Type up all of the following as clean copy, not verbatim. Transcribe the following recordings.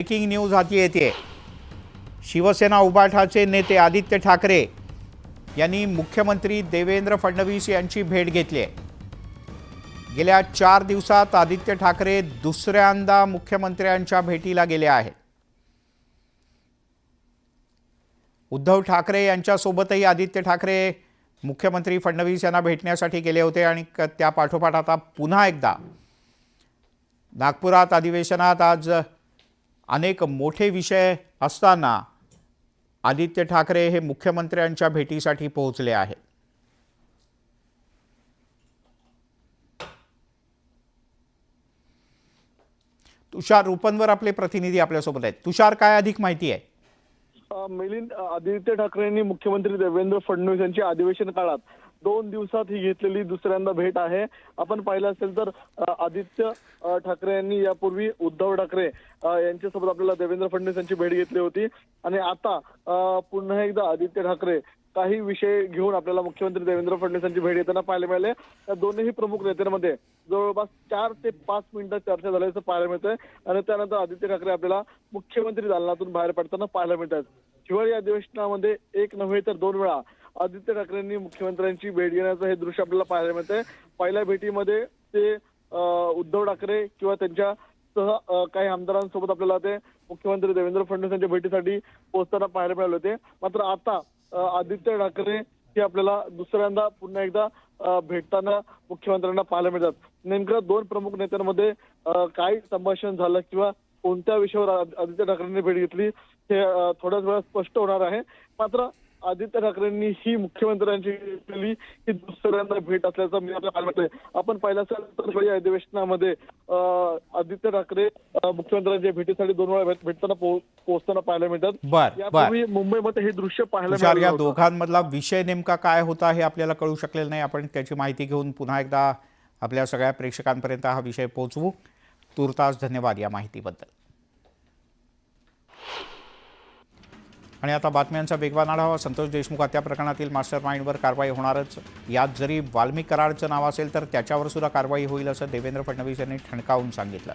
Breaking news हाती येते। शिवसेना उभाठाचे नेते आदित्य ठाकरे यांनी मुख्यमंत्री देवेंद्र फडणवीस यांची भेट घेतली आहे। गेल्या 4 दिवसात आदित्य ठाकरे दुसऱ्यांदा मुख्यमंत्र्यांच्या भेटीला गेले आहेत। उद्धव ठाकरे यांच्यासोबतही आदित्य ठाकरे मुख्यमंत्री फडणवीस यांना भेटण्यासाठी गेले होते आणि त्या पाठोपाठ आता पुन्हा एकदा नागपुरात अधिवेशनात आज अनेक मोठे विषय असताना आदित्य ठाकरे हे मुख्यमंत्र्यांच्या भेटीसाठी पोहोचले आहेत। तुषार रूपनवर आपले प्रतिनिधी आपल्यासोबत आहेत। तुषार, काय अधिक माहिती आहे? मिलिंद, आदित्य ठाकरेंनी मुख्यमंत्री देवेंद्र फडणवीस यांची अधिवेशन काळात 2 दिवसात ही घेतलेली दुसऱ्यांदा भेट आहे। आपण पाहिलं असेल तर आदित्य ठाकरे यांनी यापूर्वी उद्धव ठाकरे यांच्यासोबत आपल्याला देवेंद्र फडणवीस यांची भेट घेतली होती आणि आता पुन्हा एकदा आदित्य ठाकरे काही विषय घेऊन आपल्याला मुख्यमंत्री देवेंद्र फडणवीस यांची भेट घेताना पाहायला मिळाले। या दोन्ही प्रमुख नेत्यांमध्ये जवळपास 4 ते 5 मिनिटं चर्चा झाल्याचं पाहायला मिळतंय आणि त्यानंतर आदित्य ठाकरे आपल्याला मुख्यमंत्री दालनातून बाहेर पडताना पाहायला मिळतात। हिवाळी अधिवेशनामध्ये एक नव्हे तर 2 वेळा आदित्य ठाकरेंनी मुख्यमंत्र्यांची भेट घेण्याचं हे दृश्य आपल्याला पाहायला मिळतंय। पहिल्या भेटीमध्ये ते उद्धव ठाकरे किंवा त्यांच्या सह काही आमदारांसोबत आपल्याला ते मुख्यमंत्री देवेंद्र फडणवीस यांच्या भेटीसाठी पोहोचताना पाहायला मिळाले होते। मात्र आता आदित्य ठाकरे हे आपल्याला दुसऱ्यांदा पुन्हा एकदा भेटताना मुख्यमंत्र्यांना पाहायला मिळतात। नेमकं 2 प्रमुख नेत्यांमध्ये काय संभाषण झालं किंवा कोणत्या विषयावर आदित्य ठाकरेंनी भेट घेतली हे थोड्याच वेळात स्पष्ट होणार आहे। मात्र आदित्य ठाकरेंनी ही मुख्यमंत्र्यांची केली ही दुसऱ्यांदा भेट असल्याचं मी आपल्याला पाहायला मिळतंय। आपण पाहिलं असेल तर या अधिवेशनामध्ये आदित्य ठाकरे मुख्यमंत्र्यांच्या भेटीसाठी 2 वेळा भेटताना पोहोचताना पाहायला मिळतात। यापूर्वी मुंबईमध्ये हे दृश्य पाहायला मिळालं। या दोघांमधला विषय नेमका काय होता हे आपल्याला कळू शकलेलं नाही। आपण त्याची माहिती घेऊन पुन्हा एकदा आपल्या सगळ्या प्रेक्षकांपर्यंत हा विषय पोहोचवू। तुर्तास धन्यवाद या माहितीबद्दल। आणि आता बातम्यांचा वेगवान आढावा। संतोष देशमुख हत्या प्रकरणातील मास्टर माइंडवर कारवाई होणारच। यात जरी वाल्मिक कराडचं नाव असेल तर त्याच्यावर सुद्धा कारवाई होईल असं देवेंद्र फडणवीस यांनी ठणकावून सांगितलं।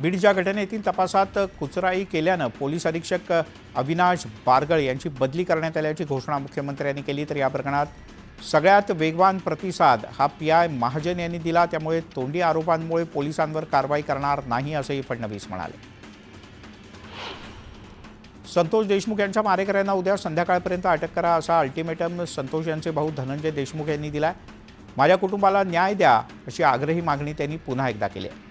बीडच्या घटनेतील तपासात कुचराई केल्यानं पोलीस अधीक्षक अविनाश बारगळ यांची बदली करण्यात आल्याची घोषणा मुख्यमंत्र्यांनी केली। तर या प्रकरणात सगळ्यात वेगवान प्रतिसाद हा पीआय महाजन यांनी दिला। त्यामुळे तोंडी आरोपांमुळे पोलिसांवर कारवाई करणार नाही असंही फडणवीस म्हणाले। संतोष देशमुख यांच्या मारेकऱ्यांना उद्या संध्याकाळपर्यंत अटक करा असा अल्टिमेटम संतोष यांचे भाऊ धनंजय देशमुख यांनी दिलाय। माझ्या कुटुंबाला न्याय द्या अशी आग्रही मागणी त्यांनी पुन्हा एकदा केली आहे।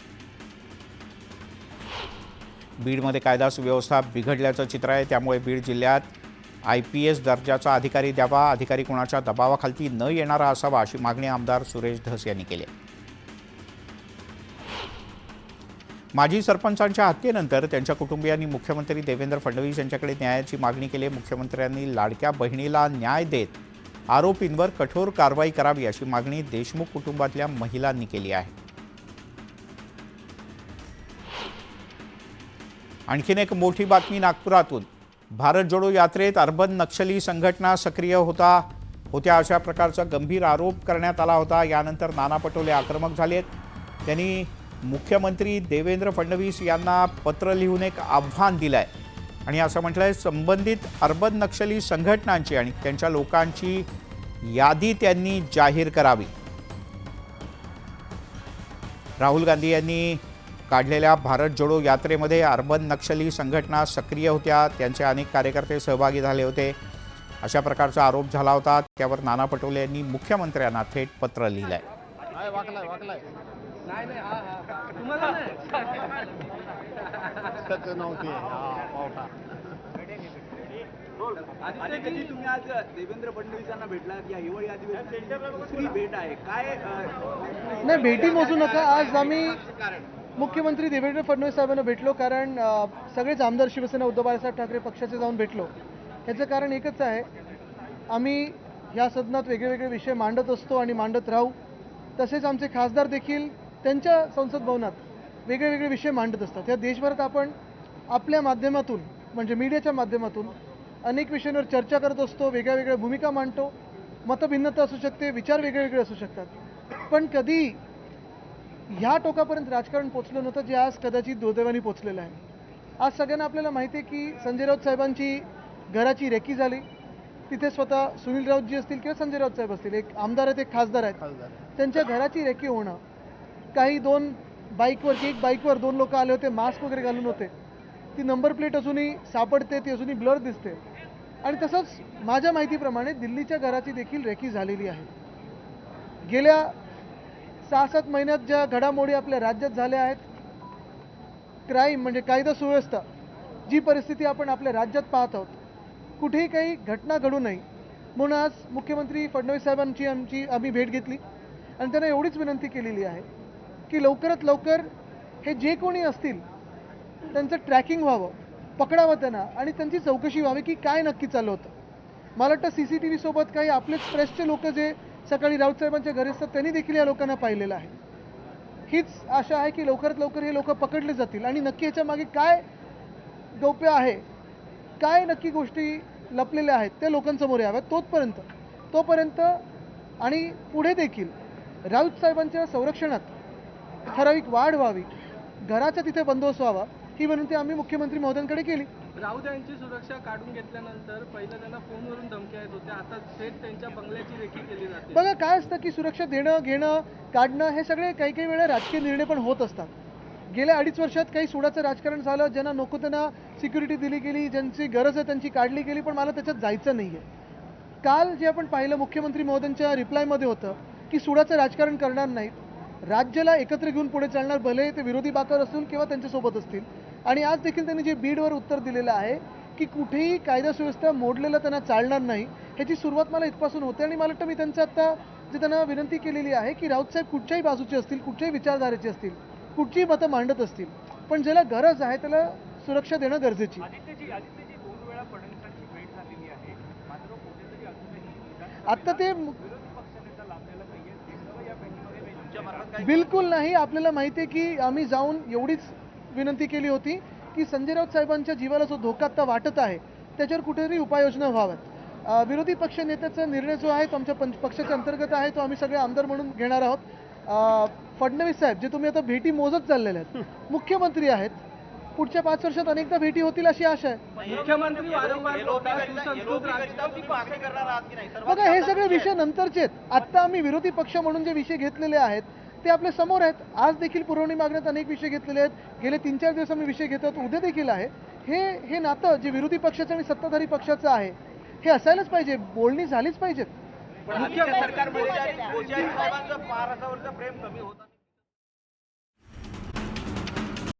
बीडमध्ये कायदा सुव्यवस्था बिघडल्याचं चित्र आहे। त्यामुळे बीड जिल्ह्यात IPS दर्जाचा अधिकारी द्यावा। अधिकारी कोणाच्या दबावाखाली न येणारा असावा अशी मागणी आमदार सुरेश धस यांनी केली आहे। माजी सरपंचांच्या हत्येनंतर त्यांच्या कुटुंबियांनी मुख्यमंत्री देवेंद्र फडणवीस यांच्याकडे न्यायाची मागणी केली। मुख्यमंत्र्यांनी लाडक्या बहिणीला न्याय देत आरोपींवर कठोर कारवाई करावी अशी मागणी देशमुख कुटुंबातल्या महिलांनी केली आहे। आणखीन एक मोठी बातमी नागपुरातून। भारत जोडो यात्रेत अर्बन नक्षली संघटना सक्रिय होत्या अशा प्रकारचा गंभीर आरोप करण्यात आला होता। यानंतर नाना पटोले आक्रमक झालेत। त्यांनी मुख्यमंत्री देवेंद्र फडणवीस यांना पत्र लिहून एक आव्हान दिलंय आणि असं म्हटलंय संबंधित अर्बन नक्षली संघटनांची आणि त्यांच्या लोकांची यादी त्यांनी जाहीर करावी। राहुल गांधी यांनी काढलेल्या भारत जोडो यात्रेमध्ये अर्बन नक्षली संघटना सक्रिय होत्या। त्यांचे अनेक कार्यकर्ते सहभागी झाले होते अशा प्रकारचा आरोप झाला होता। त्यावर नाना पटोले यांनी मुख्यमंत्र्यांना थेट पत्र लिहिलंय। तुम्ही आज देवेंद्र फडणवीस यांना भेटलात। या हिवाळी अधिवेशनाची दुसरी भेट आहे काय? नाही, भेटी मोजू नका। आज आम्ही मुख्यमंत्री देवेंद्र फडणवीस साहेबांना भेटलो कारण सगळेच आमदार शिवसेना उद्धव बाळासाहेब ठाकरे पक्षाचे जाऊन भेटलो। याचं कारण एकच आहे, आम्ही या सदनात वेगवेगळे विषय मांडत असतो आणि मांडत राहू। तसेच आमचे खासदार देखील त्यांच्या संसद भवनात वेगवेगळे विषय मांडत असतात। या देशभरात आपण आपल्या माध्यमातून म्हणजे मीडियाच्या माध्यमातून अनेक विषयांवर चर्चा करत असतो, वेगळ्या भूमिका मांडतो। मतभिन्नता असू शकते, विचार वेगळे असू शकतात, पण कधी ह्या टोकापर्यंत राजकारण पोचलं नव्हतं जे आज कदाचित दुर्दैवाने पोचलेलं आहे. आज सगळ्यांना आपल्याला माहिती आहे की संजय राऊत साहेबांची घराची रेकी झाली. तिथे स्वतः सुनील राऊतजी असतील किंवा संजय राऊत साहेब असतील, एक आमदार आहेत, एक खासदार आहेत, त्यांच्या घराची रेकी होणं. काही एक बाईकवर दोन लोक आले होते, मास्क वगैरे घालून होते. ती नंबर प्लेट अजूनही सापडते, ती अजूनही ब्लर दिसते. आणि तसंच माझ्या माहितीप्रमाणे दिल्लीच्या घराची देखील रेकी झालेली आहे. गेल्या 6-7 महिन्यात ज्या घडामोडी आपल्या राज्यात झाल्या आहेत, क्राईम म्हणजे कायदा सुव्यवस्था, जी परिस्थिती आपण आपल्या राज्यात पाहत आहोत, कुठेही काही घटना घडू नये म्हणून आज मुख्यमंत्री फडणवीस साहेबांची आम्ही भेट घेतली आणि त्यांना एवढीच विनंती केलेली आहे की लवकरात लवकर हे जे कोणी असतील त्यांचं ट्रॅकिंग व्हावं, पकडावं त्यांना आणि त्यांची चौकशी व्हावी की काय नक्की चाललं होतं. मला वाटतं CCTV सोबत काही आपलेच प्रेसचे लोक जे सकाळी राऊत साहेबांच्या घरी असतात त्यांनी देखील या लोकांना पाहिलेलं आहे. हीच आशा आहे की लवकरात लवकर हे लोक पकडले जातील आणि नक्की याच्या मागे काय गौप्य आहे, काय नक्की गोष्टी लपलेल्या आहेत त्या लोकांसमोर याव्यात. तोपर्यंत आणि पुढे देखील राऊत साहेबांच्या संरक्षणात ठराविक वाढ व्हावी, घराचा तिथे बंदोबस्त व्हावा, ही विनंती आम्ही मुख्यमंत्री महोदयांकडे केली. राऊत यांची सुरक्षा काढून घेतल्यानंतर पहिलं त्यांना फोनवरून धमक्या येत होत्या, आता थेट त्यांच्या बंगल्याची रेकी केली जाते. बघा काय असतं की सुरक्षा देणं घेणं काढणं हे सगळे काही वेळा राजकीय निर्णय पण होत असतात. गेल्या 2.5 वर्षात काही सुडाचं राजकारण झालं, ज्यांना नको त्यांना सिक्युरिटी दिली गेली, ज्यांची गरज आहे त्यांची काढली गेली, पण मला त्याच्यात जायचं नाही आहे. काल जे आपण पाहिलं मुख्यमंत्री महोदयांच्या रिप्लायमध्ये होतं की सुडाचं राजकारण करणार नाहीत, राज्याला एकत्र घेऊन पुढे चालणार, भले ते विरोधी बाकर असतील किंवा त्यांच्यासोबत असतील. आणि आज देखील त्यांनी जे बीडवर उत्तर दिलेलं आहे की कुठेही कायदा सुव्यवस्था मोडलेलं त्यांना चालणार नाही, ह्याची सुरुवात मला इथपासून होते. आणि मला वाटतं मी त्यांचं आता जे त्यांना विनंती केलेली आहे की राऊत साहेब कुठच्याही बाजूचे असतील, कुठच्याही विचारधारेचे असतील, कुठचीही मतं मांडत असतील, पण ज्याला गरज आहे त्याला सुरक्षा देणं गरजेची. आता ते बिलकुल नाही. आपल्याला माहिती आहे की आम्ही जाऊन एवढीच विनंती केली होती की संजय राऊत साहेबांच्या जीवाला जो धोका आता वाटत आहे त्याच्यावर कुठेतरी उपाययोजना व्हाव्यात. विरोधी पक्ष नेत्याचा निर्णय जो आहे तो आमच्या पक्षाच्या अंतर्गत आहे, तो आम्ही सगळे आमदार म्हणून घेणार आहोत. फडणवीस साहेब जे तुम्ही आता भेटी मोजत चाललेले आहेत, मुख्यमंत्री आहेत, पुढच्या 5 वर्षात अनेकदा भेटी होतील अशी आशा आहे. मुख्यमंत्री वारंवार बोलतात, सुसंस्कृत बघा हे सगळे विषय नंतरचे आहेत. आत्ता आम्ही विरोधी पक्ष म्हणून जे विषय घेतलेले आहेत ते आपल्या समोर आहेत. आज देखील पुरवणी मागण्यात अनेक विषय घेतलेले आहेत, गेले 3-4 दिवस आम्ही विषय घेत आहोत, उद्या देखील आहे. हे नातं जे विरोधी पक्षाचं आणि सत्ताधारी पक्षाचं आहे हे असायलाच पाहिजे, बोलणी झालीच पाहिजेत. सरकारमध्ये साहेबांचं महाराष्ट्रावरचं प्रेम कमी होतं.